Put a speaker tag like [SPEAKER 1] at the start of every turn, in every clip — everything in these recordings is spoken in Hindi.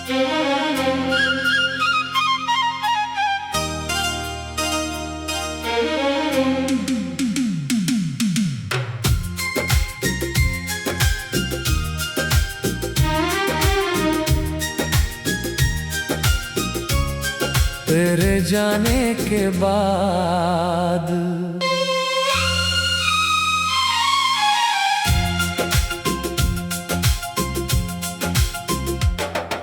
[SPEAKER 1] तेरे जाने के बाद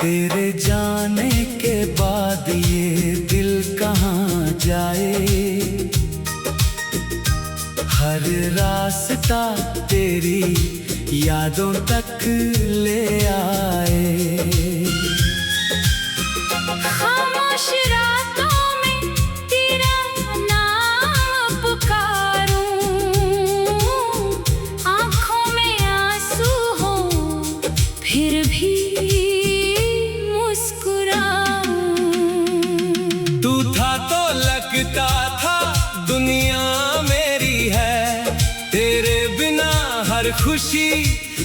[SPEAKER 1] तेरे जाने के बाद ये दिल कहाँ जाए। हर रास्ता तेरी यादों तक ले आए।
[SPEAKER 2] खामोश रातों में तेरा नाम पुकारूं, आँखों में आंसू हो फिर भी
[SPEAKER 1] तू था तो लगता था दुनिया मेरी है, तेरे बिना हर खुशी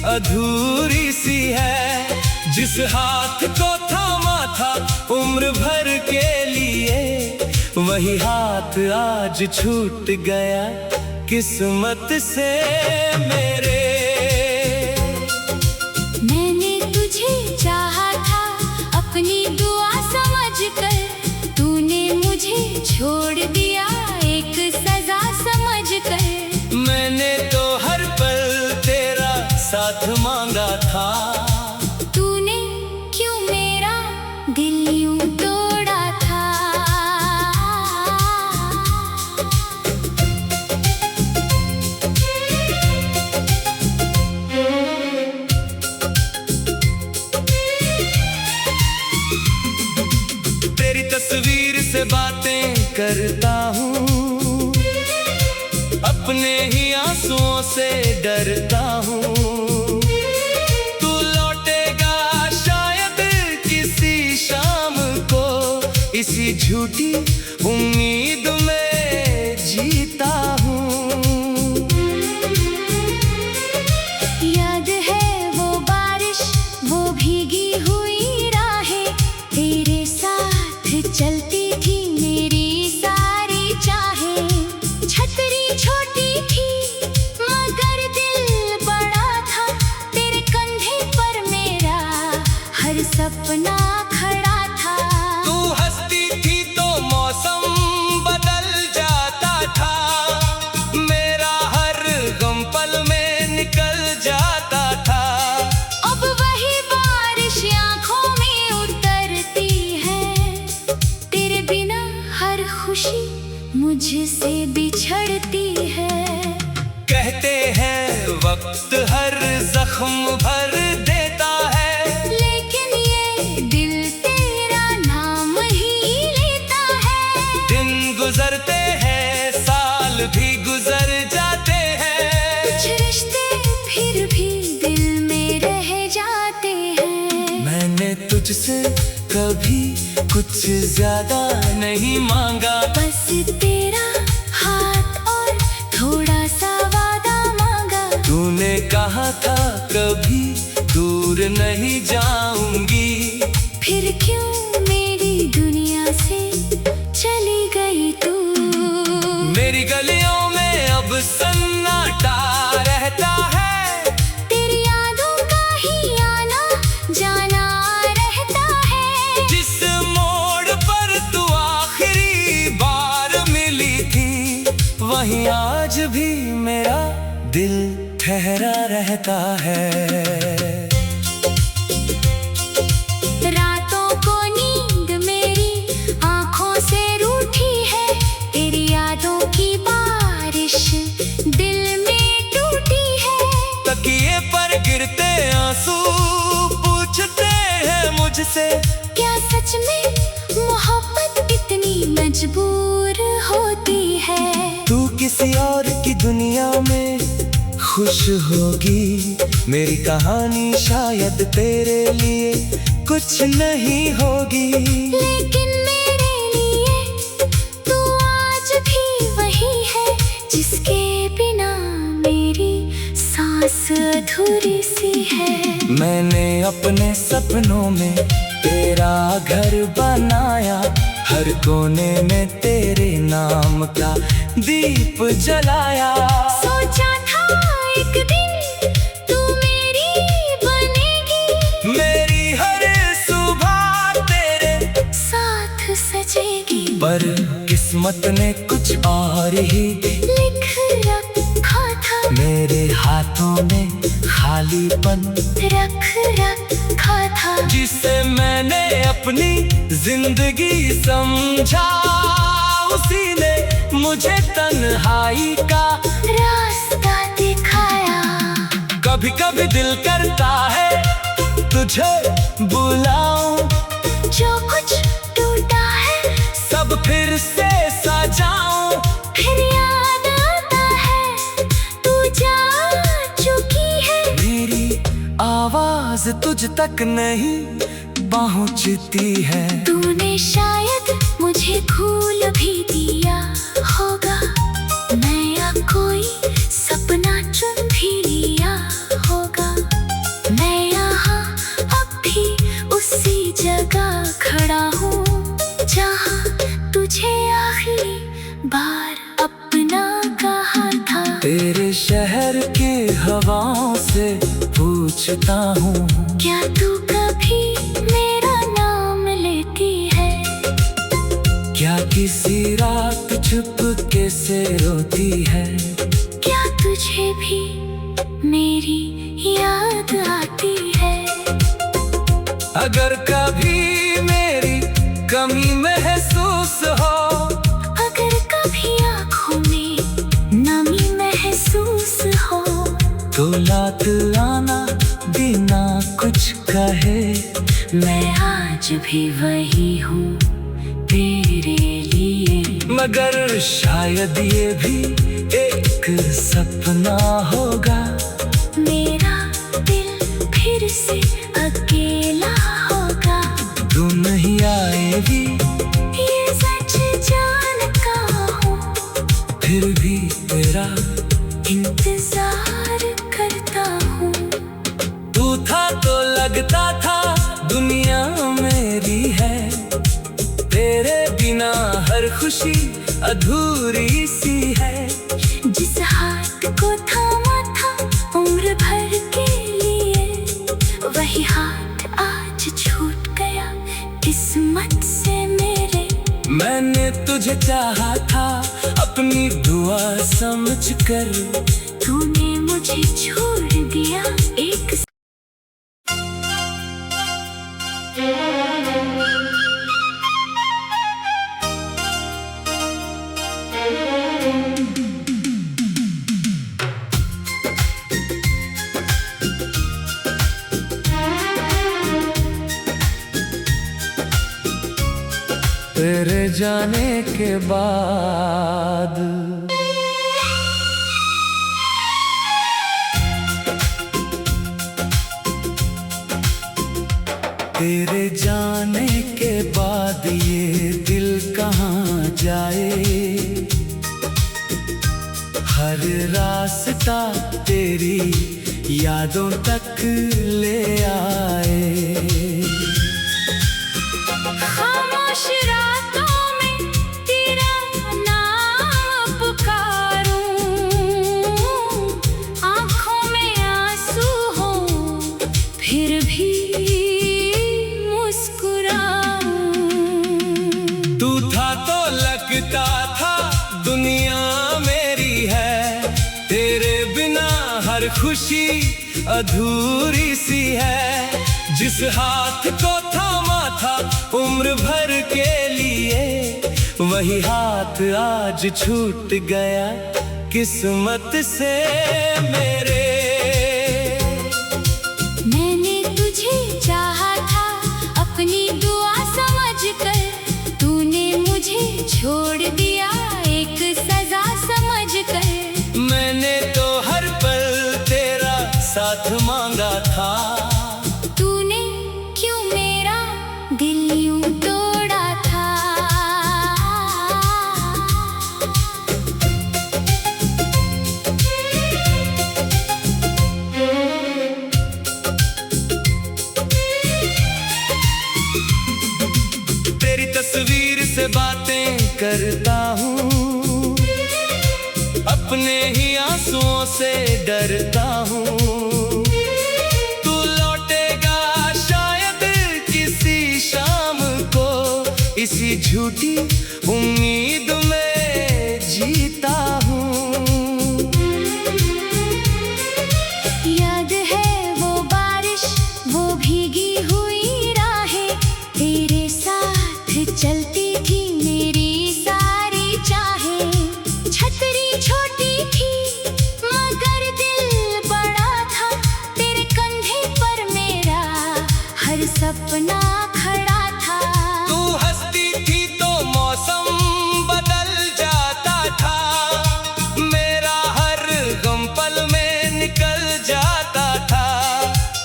[SPEAKER 1] अधूरी सी है। जिस हाथ को थामा था उम्र भर के लिए, वही हाथ आज छूट गया किस्मत से मेरे।
[SPEAKER 2] मैंने तुझे चाहा था अपनी दुआ समझकर, छोड़ दिया एक सजा समझकर।
[SPEAKER 1] मैंने तो हर पल तेरा साथ मांगा था,
[SPEAKER 2] तूने क्यों मेरा दिल यूं तोड़ा था।
[SPEAKER 1] तेरी तस्वीर से बातें करता हूँ, अपने ही आंसुओं से डरता हूँ। तू लौटेगा शायद किसी शाम को, इसी झूठी उम्मीद में जीता हूँ।
[SPEAKER 2] याद है वो बारिश, वो भीगी हुई राहें, तेरे साथ चलती थी मेरी सारी चाहें। छतरी छोटी थी मगर दिल बड़ा था, तेरे कंधे पर मेरा हर सपना खड़ा था।
[SPEAKER 1] तू हंसती थी तो मौसम बदल जाता था, मेरा हर गम पल में निकल जाता था।
[SPEAKER 2] अब वही बारिश आँखों में उतरती है, तेरे बिना हर खुशी मुझसे बिछड़ती है।
[SPEAKER 1] कहते हैं वक्त हर जख्म भर देता है,
[SPEAKER 2] लेकिन ये दिल तेरा नाम ही लेता है।
[SPEAKER 1] दिन गुजरते हैं साल भी गुजर जाते हैं,
[SPEAKER 2] कुछ रिश्ते फिर भी दिल में रह जाते हैं।
[SPEAKER 1] मैंने तुझसे कभी कुछ ज्यादा नहीं मांगा,
[SPEAKER 2] बस तेरा हाथ और थोड़ा सा वादा मांगा।
[SPEAKER 1] तूने कहा था कभी दूर नहीं जाऊंगी,
[SPEAKER 2] फिर क्यों मेरी दुनिया से चली गई तू।
[SPEAKER 1] मेरी गलियों में अब सन्नाटा रहता है,
[SPEAKER 2] तेरी यादों का ही आना जाना रहता है।
[SPEAKER 1] जिस मोड़ पर तू आखिरी बार मिली थी, वहीं आज भी मेरा दिल ठहरा रहता है।
[SPEAKER 2] रातों को नींद मेरी आँखों से रूठी है, तेरी यादों की बारिश दिल में टूटी है।
[SPEAKER 1] तकिए पर गिरते आंसू पूछते हैं मुझसे,
[SPEAKER 2] क्या सच में मोहब्बत इतनी मजबूर होती है।
[SPEAKER 1] तू किसी और की दुनिया में खुश होगी, मेरी कहानी शायद तेरे लिए कुछ नहीं होगी।
[SPEAKER 2] लेकिन मेरे लिए तू आज भी वही है, जिसके बिना मेरी सांस अधूरी सी है।
[SPEAKER 1] मैंने अपने सपनों में तेरा घर बनाया, हर कोने में तेरे नाम का दीप जलाया।
[SPEAKER 2] सोचा था एक दिन तू मेरी बनेगी,
[SPEAKER 1] मेरी हर सुबह तेरे
[SPEAKER 2] साथ सजेगी।
[SPEAKER 1] पर किस्मत ने कुछ और ही
[SPEAKER 2] लिख रखा था,
[SPEAKER 1] मेरे हाथों में खालीपन
[SPEAKER 2] रख रखा था।
[SPEAKER 1] जिसे मैंने अपनी जिंदगी समझा, उसी ने मुझे तन्हाई का
[SPEAKER 2] रास्ता दिखाया।
[SPEAKER 1] कभी कभी दिल करता है तुझे बुलाऊं,
[SPEAKER 2] जो कुछ टूटा है
[SPEAKER 1] सब फिर से सजाऊं।
[SPEAKER 2] फिर याद आता है तू जा चुकी है।
[SPEAKER 1] मेरी आवाज तुझ तक नहीं पहुंचती है।
[SPEAKER 2] तूने शायद मुझे भूल भी दिया होगा, नया कोई सपना चुन भी लिया होगा। मैं यहाँ अब भी उसी जगह खड़ा हूँ, जहाँ तुझे आखिरी बार अपना कहा था।
[SPEAKER 1] तेरे शहर के हवाओं से पूछता हूँ,
[SPEAKER 2] क्या तू कभी मेरा नाम लेती है?
[SPEAKER 1] क्या किसी रात चुपके से रोती है?
[SPEAKER 2] क्या तुझे भी मेरी याद आती है?
[SPEAKER 1] अगर कभी मेरी कमी महसूस हो,
[SPEAKER 2] अगर कभी आँखों में नमी महसूस हो,
[SPEAKER 1] तो लात आना बिना कुछ कहे।
[SPEAKER 2] मैं आज भी वही हूँ तेरे लिए।
[SPEAKER 1] मगर शायद ये भी एक सपना होगा,
[SPEAKER 2] मेरा दिल फिर से अकेला होगा।
[SPEAKER 1] तू नहीं आएगी
[SPEAKER 2] ये सच जानता हूँ,
[SPEAKER 1] फिर भी तेरा
[SPEAKER 2] इंतजार करता हूँ।
[SPEAKER 1] तू था तो लगता था दुनिया मेरी है, तेरे बिना हर खुशी अधूरी सी है।
[SPEAKER 2] जिस हाथ को थामा था उम्र भर के लिए, वही हाथ आज छूट गया किस्मत से मेरे।
[SPEAKER 1] मैंने तुझे चाहा था अपनी दुआ समझकर,
[SPEAKER 2] तूने मुझे छोड़ दिया एक।
[SPEAKER 1] तेरे जाने के बाद तेरे जाने के बाद ये दिल कहाँ जाए। हर रास्ता तेरी यादों तक ले आए।
[SPEAKER 2] खामोश रातों में तेरा नाम पुकारूं, आँखों में आंसू हो फिर भी मुस्कुराऊं।
[SPEAKER 1] तू था तो लगता था दुनिया मेरी है, तेरे बिना हर खुशी अधूरी सी है। जिस हाथ को थामा था उम्र भर के लिए, वही हाथ आज छूट गया किस्मत से मेरे।
[SPEAKER 2] मैंने तुझे चाहा था अपनी दुआ समझकर, तूने मुझे छोड़ दिया एक सजा समझकर।
[SPEAKER 1] मैंने तो हर पल तेरा साथ मांगा था,
[SPEAKER 2] तूने क्यों मेरा दिल यूं तोड़ा था?
[SPEAKER 1] से बातें करता हूँ, अपने ही आंसुओं से डरता हूँ। तू लौटेगा शायद किसी शाम को, इसी झूठी उम्मीद में जीता हूँ।
[SPEAKER 2] याद है वो बारिश, वो भीगी हुई राहें, तेरे साथ चलती थी मेरी सारी चाहें। छतरी छोटी थी मगर दिल बड़ा था, तेरे कंधे पर मेरा हर सपना खड़ा था।
[SPEAKER 1] तू हंसती थी तो मौसम बदल जाता था, मेरा हर गम पल में निकल जाता था।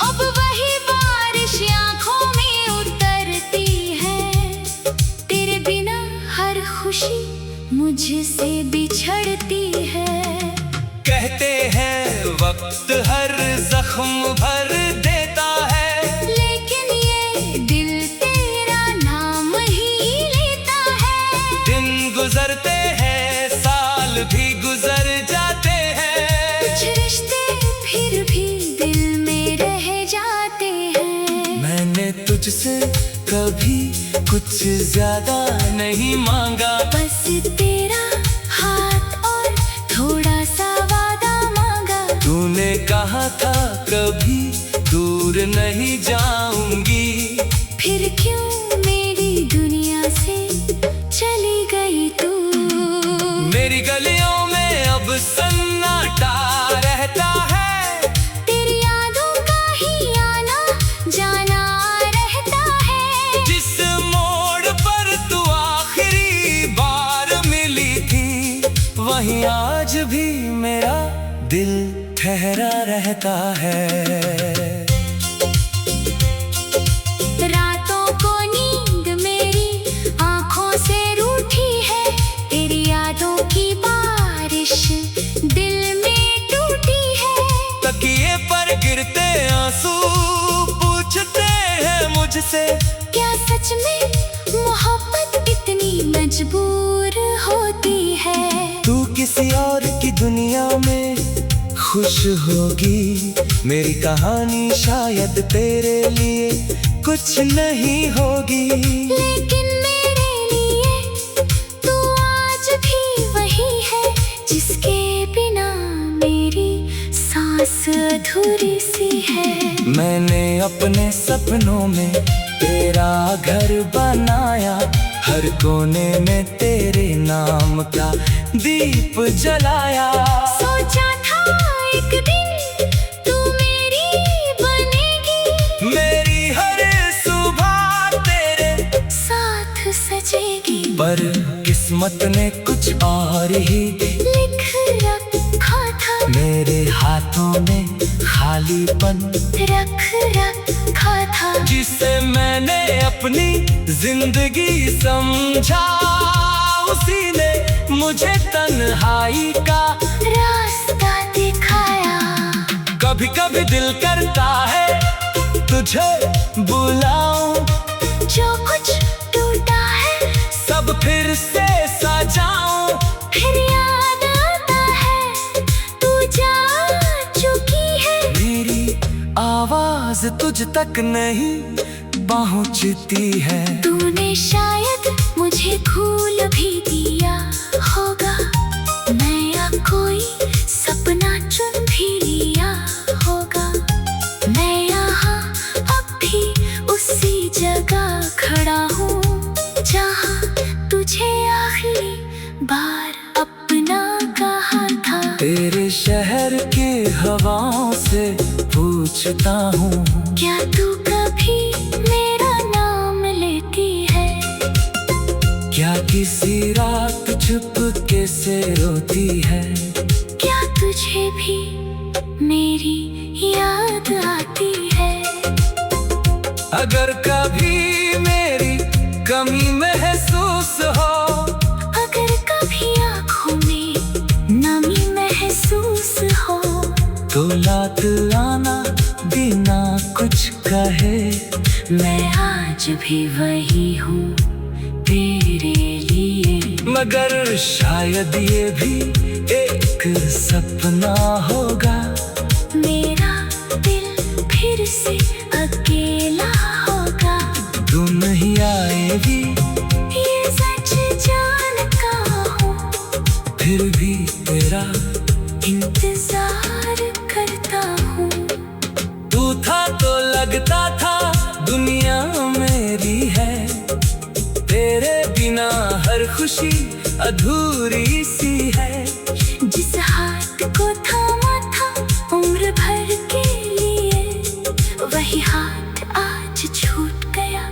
[SPEAKER 2] अब वही बारिश आंखों में उतरती है, तेरे बिना हर खुशी मुझसे बिछड़ती है।
[SPEAKER 1] कहते हैं वक्त हर जख्म भर देता है,
[SPEAKER 2] लेकिन ये दिल तेरा नाम ही लेता है।
[SPEAKER 1] दिन गुजरते हैं, साल भी गुजर जाते हैं,
[SPEAKER 2] कुछ रिश्ते फिर भी दिल में रह जाते हैं।
[SPEAKER 1] मैंने तुझसे कभी कुछ ज्यादा नहीं मांगा,
[SPEAKER 2] बस तेरा हाथ और थोड़ा सा वादा मांगा।
[SPEAKER 1] तूने कहा था कभी दूर नहीं जाऊंगी,
[SPEAKER 2] फिर क्यों मेरी दुनिया से चली गई तू।
[SPEAKER 1] मेरी गलियों में अब सन्नाटा रहता है,
[SPEAKER 2] तेरी यादों का ही आना जाना रहता है।
[SPEAKER 1] जिस मोड़ पर तू आखिरी बार मिली थी, वहीं आज भी मेरा दिल ठहरा रहता है।
[SPEAKER 2] रातों को नींद मेरी आंखों से रूठी है, तेरी यादों की बारिश दिल में टूटी है।
[SPEAKER 1] तकिए पर गिरते आंसू पूछते हैं मुझसे,
[SPEAKER 2] क्या सच में मोहब्बत इतनी मजबूर होती है।
[SPEAKER 1] तू किसी और की दुनिया में खुश होगी, मेरी कहानी शायद तेरे लिए कुछ नहीं होगी।
[SPEAKER 2] लेकिन मेरे लिए तू आज भी वही है, जिसके बिना मेरी सांस अधूरी सी है।
[SPEAKER 1] मैंने अपने सपनों में तेरा घर बनाया, हर कोने में तेरे नाम का दीप जलाया।
[SPEAKER 2] सोचा था एक दिन तू मेरी बनेगी,
[SPEAKER 1] मेरी हर सुबह तेरे
[SPEAKER 2] साथ सजेगी।
[SPEAKER 1] पर किस्मत ने कुछ और ही
[SPEAKER 2] लिख रखा था,
[SPEAKER 1] मेरे हाथों में खालीपन
[SPEAKER 2] रख रखा था।
[SPEAKER 1] जिसे मैंने अपनी जिंदगी समझा, उसी ने मुझे तन्हाई का
[SPEAKER 2] रास्ता दिखाया।
[SPEAKER 1] कभी कभी दिल करता है तुझे बुलाऊं,
[SPEAKER 2] जो कुछ टूटा है
[SPEAKER 1] सब फिर से सजाऊं।
[SPEAKER 2] फिर याद आता है तू जा चुकी है,
[SPEAKER 1] मेरी आवाज तुझ तक नहीं पहुंचती है।
[SPEAKER 2] तूने शायद मुझे भूल भी दिया होगा, नया कोई सपना चुन भी लिया होगा। मैं यहाँ अब भी उसी जगह खड़ा हूँ, जहाँ तुझे आखिरी बार अपना कहा था।
[SPEAKER 1] तेरे शहर के हवाओं से पूछता हूँ,
[SPEAKER 2] क्या तू कभी मेरा नाम लेती है।
[SPEAKER 1] क्या किसी रात चुपके से रोती है।
[SPEAKER 2] क्या तुझे भी मेरी याद आती है।
[SPEAKER 1] अगर कभी मेरी कमी महसूस हो,
[SPEAKER 2] अगर कभी आँखों में नमी महसूस हो,
[SPEAKER 1] तो लात आना बिना कुछ कहे।
[SPEAKER 2] मैं आज भी वही हूँ तेरे लिए।
[SPEAKER 1] मगर शायद ये भी एक सपना होगा,
[SPEAKER 2] मेरा दिल फिर से अकेला होगा।
[SPEAKER 1] तू नहीं आएगी
[SPEAKER 2] ये सच जानता हूँ,
[SPEAKER 1] फिर भी तेरा
[SPEAKER 2] इंतजार करता हूँ।
[SPEAKER 1] तू था तो लगता था दुनिया मेरी है, तेरे बिना हर खुशी अधूरी सी है।
[SPEAKER 2] जिस हाथ को थामा था उम्र भर के लिए, वही हाथ आज छूट गया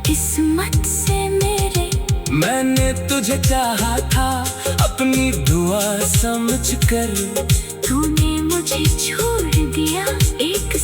[SPEAKER 2] किस्मत से मेरे।
[SPEAKER 1] मैंने तुझे चाहा था अपनी दुआ समझकर,
[SPEAKER 2] तूने मुझे छोड़ दिया एक